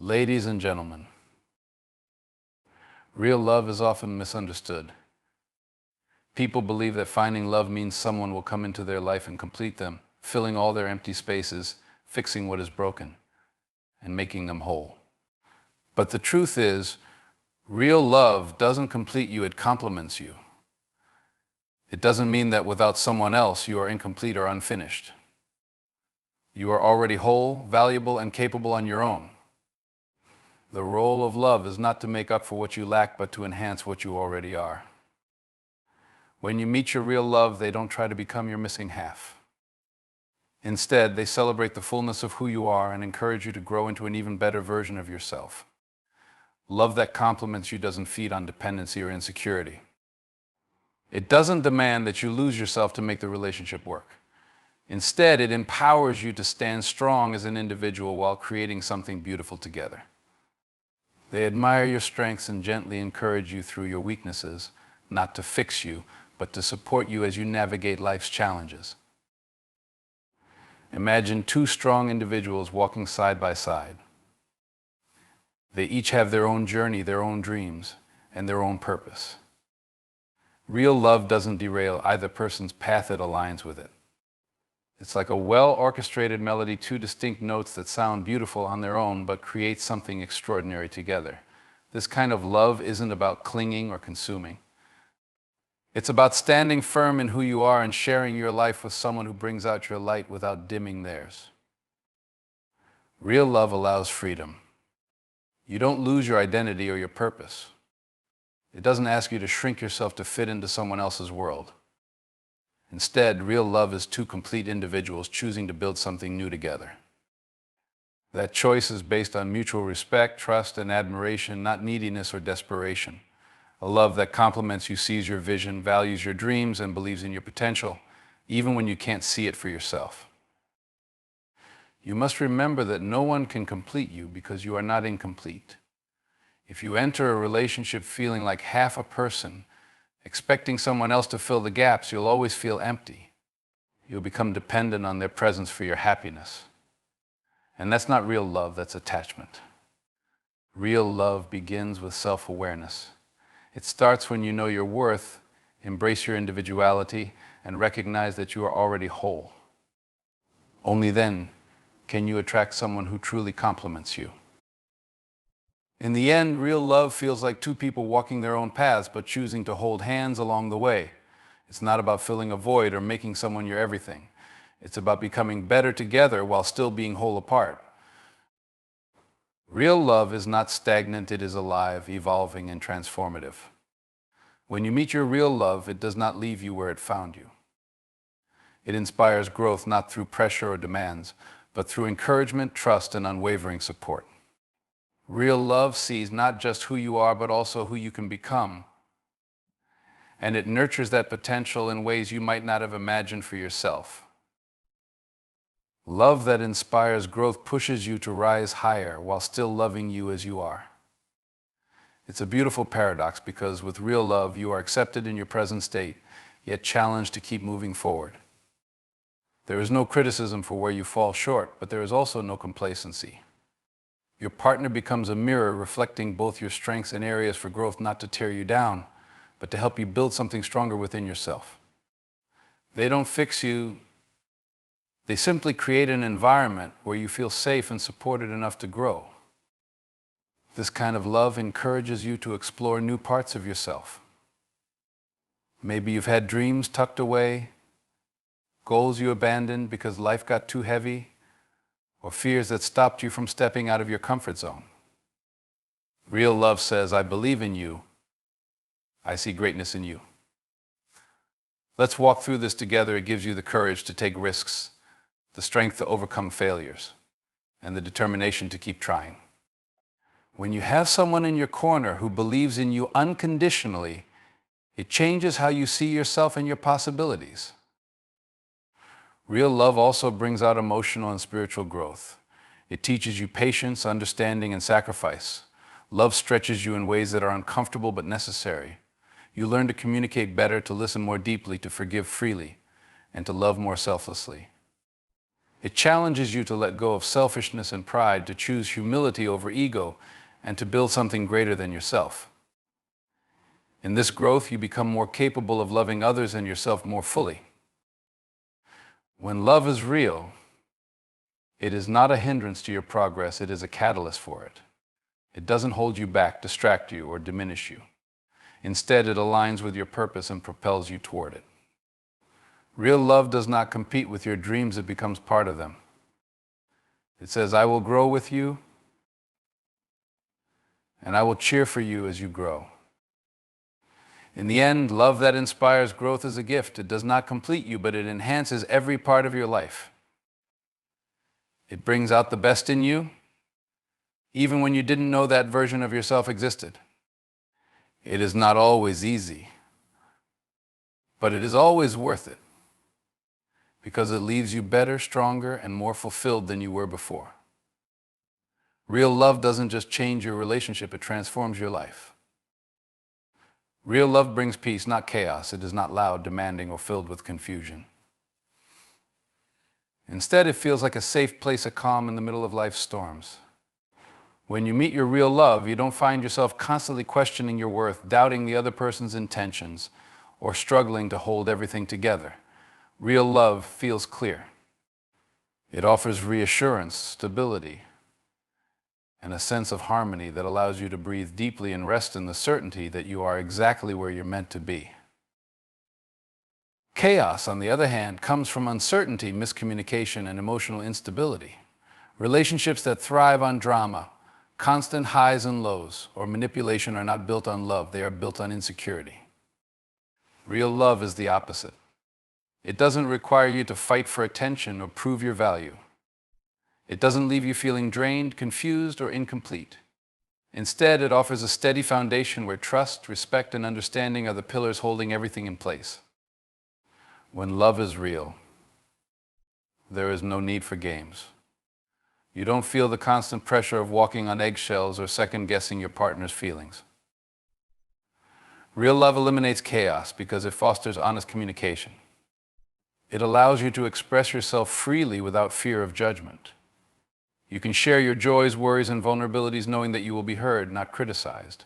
Ladies and gentlemen, real love is often misunderstood. People believe that finding love means someone will come into their life and complete them, filling all their empty spaces, fixing what is broken, and making them whole. But the truth is, real love doesn't complete you, it complements you. It doesn't mean that without someone else you are incomplete or unfinished. You are already whole, valuable, and capable on your own. The role of love is not to make up for what you lack, but to enhance what you already are. When you meet your real love, they don't try to become your missing half. Instead, they celebrate the fullness of who you are and encourage you to grow into an even better version of yourself. Love that compliments you doesn't feed on dependency or insecurity. It doesn't demand that you lose yourself to make the relationship work. Instead, it empowers you to stand strong as an individual while creating something beautiful together. They admire your strengths and gently encourage you through your weaknesses, not to fix you, but to support you as you navigate life's challenges. Imagine two strong individuals walking side by side. They each have their own journey, their own dreams, and their own purpose. Real love doesn't derail either person's path, it aligns with it. It's like a well-orchestrated melody, two distinct notes that sound beautiful on their own but create something extraordinary together. This kind of love isn't about clinging or consuming. It's about standing firm in who you are and sharing your life with someone who brings out your light without dimming theirs. Real love allows freedom. You don't lose your identity or your purpose. It doesn't ask you to shrink yourself to fit into someone else's world. Instead, real love is two complete individuals choosing to build something new together. That choice is based on mutual respect, trust, and admiration, not neediness or desperation. A love that complements you, sees your vision, values your dreams, and believes in your potential, even when you can't see it for yourself. You must remember that no one can complete you because you are not incomplete. If you enter a relationship feeling like half a person, expecting someone else to fill the gaps, you'll always feel empty. You'll become dependent on their presence for your happiness. And that's not real love, that's attachment. Real love begins with self-awareness. It starts when you know your worth, embrace your individuality, and recognize that you are already whole. Only then can you attract someone who truly complements you. In the end, real love feels like two people walking their own paths, but choosing to hold hands along the way. It's not about filling a void or making someone your everything. It's about becoming better together while still being whole apart. Real love is not stagnant, it is alive, evolving, and transformative. When you meet your real love, it does not leave you where it found you. It inspires growth not through pressure or demands, but through encouragement, trust, and unwavering support. Real love sees not just who you are, but also who you can become. And it nurtures that potential in ways you might not have imagined for yourself. Love that inspires growth pushes you to rise higher while still loving you as you are. It's a beautiful paradox because with real love, you are accepted in your present state, yet challenged to keep moving forward. There is no criticism for where you fall short, but there is also no complacency. Your partner becomes a mirror reflecting both your strengths and areas for growth, not to tear you down, but to help you build something stronger within yourself. They don't fix you. They simply create an environment where you feel safe and supported enough to grow. This kind of love encourages you to explore new parts of yourself. Maybe you've had dreams tucked away, goals you abandoned because life got too heavy, or fears that stopped you from stepping out of your comfort zone. Real love says, I believe in you. I see greatness in you. Let's walk through this together. It gives you the courage to take risks, the strength to overcome failures, and the determination to keep trying. When you have someone in your corner who believes in you unconditionally, it changes how you see yourself and your possibilities. Real love also brings out emotional and spiritual growth. It teaches you patience, understanding, and sacrifice. Love stretches you in ways that are uncomfortable but necessary. You learn to communicate better, to listen more deeply, to forgive freely, and to love more selflessly. It challenges you to let go of selfishness and pride, to choose humility over ego, and to build something greater than yourself. In this growth, you become more capable of loving others and yourself more fully. When love is real, it is not a hindrance to your progress, it is a catalyst for it. It doesn't hold you back, distract you, or diminish you. Instead, it aligns with your purpose and propels you toward it. Real love does not compete with your dreams, it becomes part of them. It says, I will grow with you, and I will cheer for you as you grow. In the end, love that inspires growth is a gift. It does not complete you, but it enhances every part of your life. It brings out the best in you, even when you didn't know that version of yourself existed. It is not always easy, but it is always worth it, because it leaves you better, stronger, and more fulfilled than you were before. Real love doesn't just change your relationship, it transforms your life. Real love brings peace, not chaos. It is not loud, demanding, or filled with confusion. Instead, it feels like a safe place of calm in the middle of life's storms. When you meet your real love, you don't find yourself constantly questioning your worth, doubting the other person's intentions, or struggling to hold everything together. Real love feels clear. It offers reassurance, stability, and a sense of harmony that allows you to breathe deeply and rest in the certainty that you are exactly where you're meant to be. Chaos, on the other hand, comes from uncertainty, miscommunication, and emotional instability. Relationships that thrive on drama, constant highs and lows, or manipulation are not built on love, they are built on insecurity. Real love is the opposite. It doesn't require you to fight for attention or prove your value. It doesn't leave you feeling drained, confused, or incomplete. Instead, it offers a steady foundation where trust, respect, and understanding are the pillars holding everything in place. When love is real, there is no need for games. You don't feel the constant pressure of walking on eggshells or second-guessing your partner's feelings. Real love eliminates chaos because it fosters honest communication. It allows you to express yourself freely without fear of judgment. You can share your joys, worries, and vulnerabilities knowing that you will be heard, not criticized.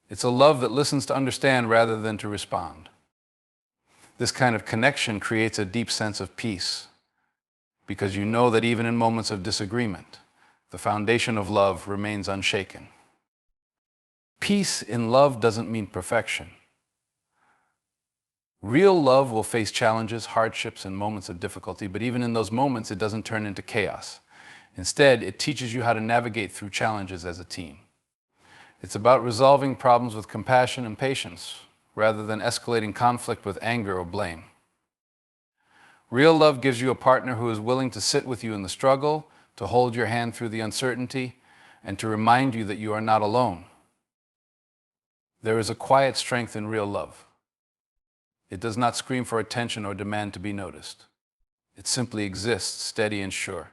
It's a love that listens to understand rather than to respond. This kind of connection creates a deep sense of peace because you know that even in moments of disagreement, the foundation of love remains unshaken. Peace in love doesn't mean perfection. Real love will face challenges, hardships, and moments of difficulty, but even in those moments, it doesn't turn into chaos. Instead, it teaches you how to navigate through challenges as a team. It's about resolving problems with compassion and patience, rather than escalating conflict with anger or blame. Real love gives you a partner who is willing to sit with you in the struggle, to hold your hand through the uncertainty, and to remind you that you are not alone. There is a quiet strength in real love. It does not scream for attention or demand to be noticed. It simply exists, steady and sure.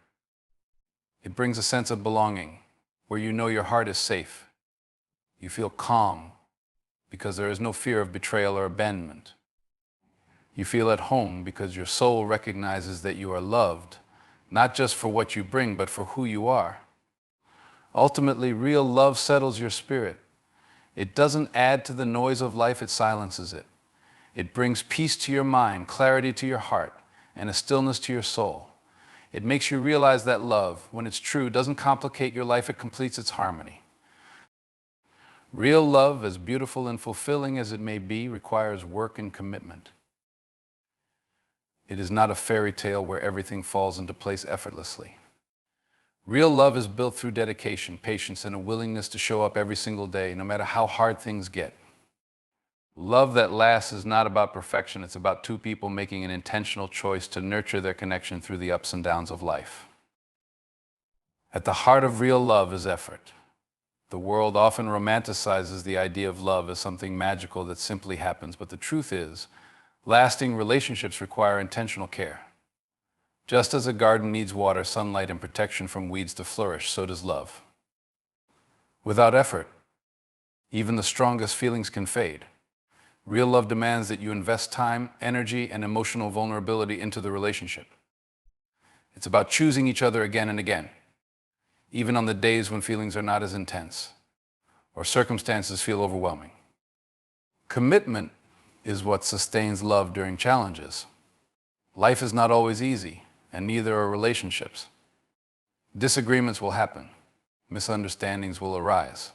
It brings a sense of belonging, where you know your heart is safe. You feel calm, because there is no fear of betrayal or abandonment. You feel at home because your soul recognizes that you are loved, not just for what you bring, but for who you are. Ultimately, real love settles your spirit. It doesn't add to the noise of life, it silences it. It brings peace to your mind, clarity to your heart, and a stillness to your soul. It makes you realize that love, when it's true, doesn't complicate your life, it completes its harmony. Real love, as beautiful and fulfilling as it may be, requires work and commitment. It is not a fairy tale where everything falls into place effortlessly. Real love is built through dedication, patience, and a willingness to show up every single day, no matter how hard things get. Love that lasts is not about perfection, it's about two people making an intentional choice to nurture their connection through the ups and downs of life. At the heart of real love is effort. The world often romanticizes the idea of love as something magical that simply happens, but the truth is, lasting relationships require intentional care. Just as a garden needs water, sunlight, and protection from weeds to flourish, so does love. Without effort, even the strongest feelings can fade. Real love demands that you invest time, energy, and emotional vulnerability into the relationship. It's about choosing each other again and again, even on the days when feelings are not as intense or circumstances feel overwhelming. Commitment is what sustains love during challenges. Life is not always easy, and neither are relationships. Disagreements will happen. Misunderstandings will arise.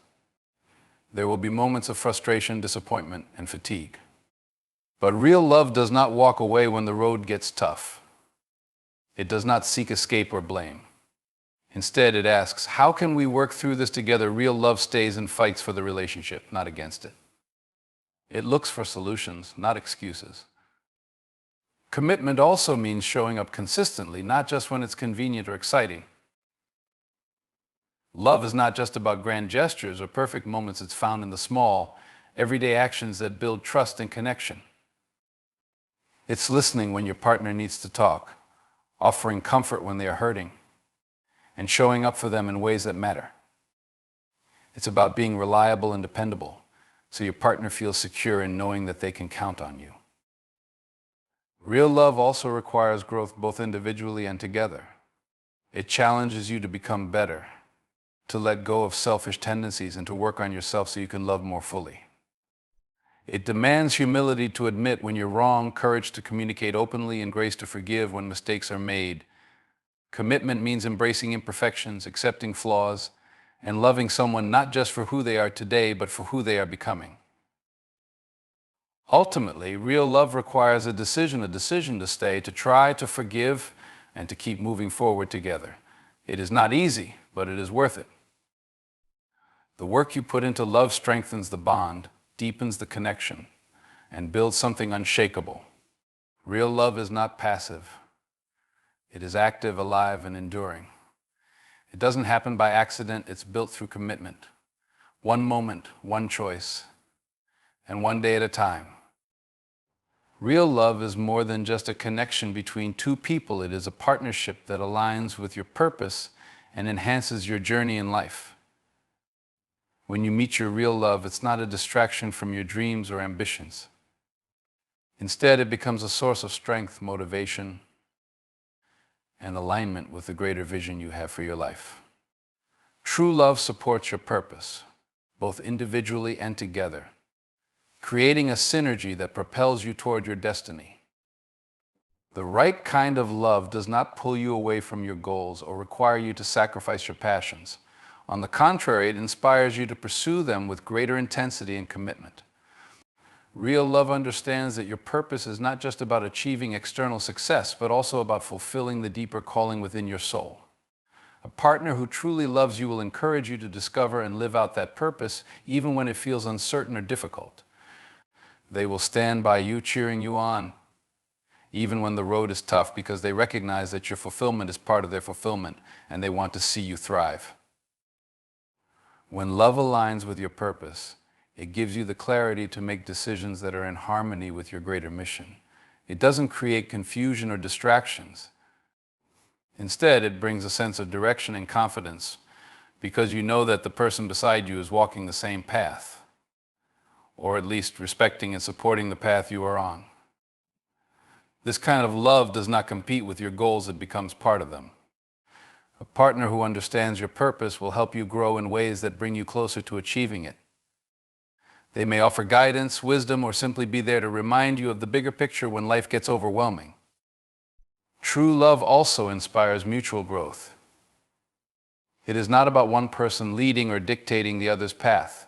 There will be moments of frustration, disappointment, and fatigue. But real love does not walk away when the road gets tough. It does not seek escape or blame. Instead, it asks, how can we work through this together? Real love stays and fights for the relationship, not against it. It looks for solutions, not excuses. Commitment also means showing up consistently, not just when it's convenient or exciting. Love is not just about grand gestures or perfect moments. It's found in the small, everyday actions that build trust and connection. It's listening when your partner needs to talk, offering comfort when they are hurting, and showing up for them in ways that matter. It's about being reliable and dependable, so your partner feels secure in knowing that they can count on you. Real love also requires growth both individually and together. It challenges you to become better, to let go of selfish tendencies, and to work on yourself so you can love more fully. It demands humility to admit when you're wrong, courage to communicate openly, and grace to forgive when mistakes are made. Commitment means embracing imperfections, accepting flaws, and loving someone not just for who they are today, but for who they are becoming. Ultimately, real love requires a decision to stay, to try, to forgive, and to keep moving forward together. It is not easy, but it is worth it. The work you put into love strengthens the bond, deepens the connection, and builds something unshakable. Real love is not passive. It is active, alive, and enduring. It doesn't happen by accident. It's built through commitment. One moment, one choice, and one day at a time. Real love is more than just a connection between two people. It is a partnership that aligns with your purpose and enhances your journey in life. When you meet your real love, it's not a distraction from your dreams or ambitions. Instead, it becomes a source of strength, motivation, and alignment with the greater vision you have for your life. True love supports your purpose, both individually and together, creating a synergy that propels you toward your destiny. The right kind of love does not pull you away from your goals or require you to sacrifice your passions. On the contrary, it inspires you to pursue them with greater intensity and commitment. Real love understands that your purpose is not just about achieving external success, but also about fulfilling the deeper calling within your soul. A partner who truly loves you will encourage you to discover and live out that purpose, even when it feels uncertain or difficult. They will stand by you, cheering you on, even when the road is tough, because they recognize that your fulfillment is part of their fulfillment, and they want to see you thrive. When love aligns with your purpose, it gives you the clarity to make decisions that are in harmony with your greater mission. It doesn't create confusion or distractions. Instead, it brings a sense of direction and confidence, because you know that the person beside you is walking the same path, or at least respecting and supporting the path you are on. This kind of love does not compete with your goals, it becomes part of them. A partner who understands your purpose will help you grow in ways that bring you closer to achieving it. They may offer guidance, wisdom, or simply be there to remind you of the bigger picture when life gets overwhelming. True love also inspires mutual growth. It is not about one person leading or dictating the other's path.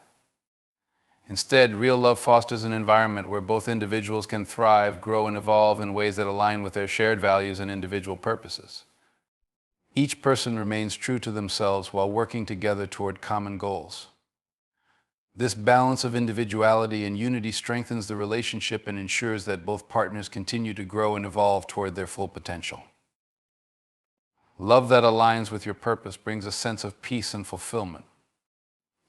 Instead, real love fosters an environment where both individuals can thrive, grow, and evolve in ways that align with their shared values and individual purposes. Each person remains true to themselves while working together toward common goals. This balance of individuality and unity strengthens the relationship and ensures that both partners continue to grow and evolve toward their full potential. Love that aligns with your purpose brings a sense of peace and fulfillment.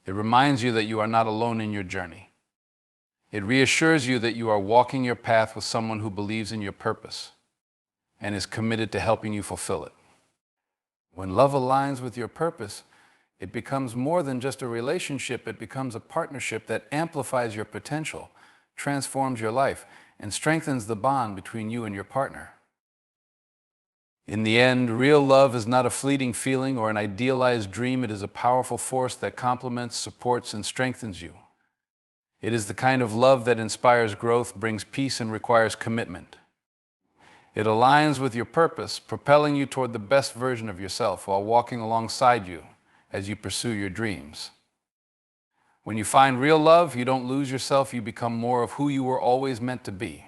It reminds you that you are not alone in your journey. It reassures you that you are walking your path with someone who believes in your purpose and is committed to helping you fulfill it. When love aligns with your purpose, it becomes more than just a relationship. It becomes a partnership that amplifies your potential, transforms your life, and strengthens the bond between you and your partner. In the end, real love is not a fleeting feeling or an idealized dream. It is a powerful force that complements, supports, and strengthens you. It is the kind of love that inspires growth, brings peace, and requires commitment. It aligns with your purpose, propelling you toward the best version of yourself while walking alongside you as you pursue your dreams. When you find real love, you don't lose yourself, you become more of who you were always meant to be.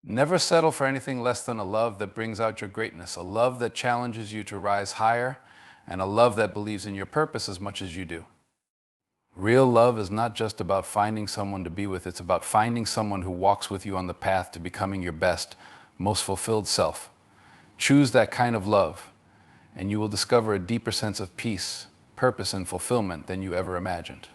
Never settle for anything less than a love that brings out your greatness, a love that challenges you to rise higher, and a love that believes in your purpose as much as you do. Real love is not just about finding someone to be with, it's about finding someone who walks with you on the path to becoming your best, most fulfilled self. Choose that kind of love, and you will discover a deeper sense of peace, purpose, and fulfillment than you ever imagined.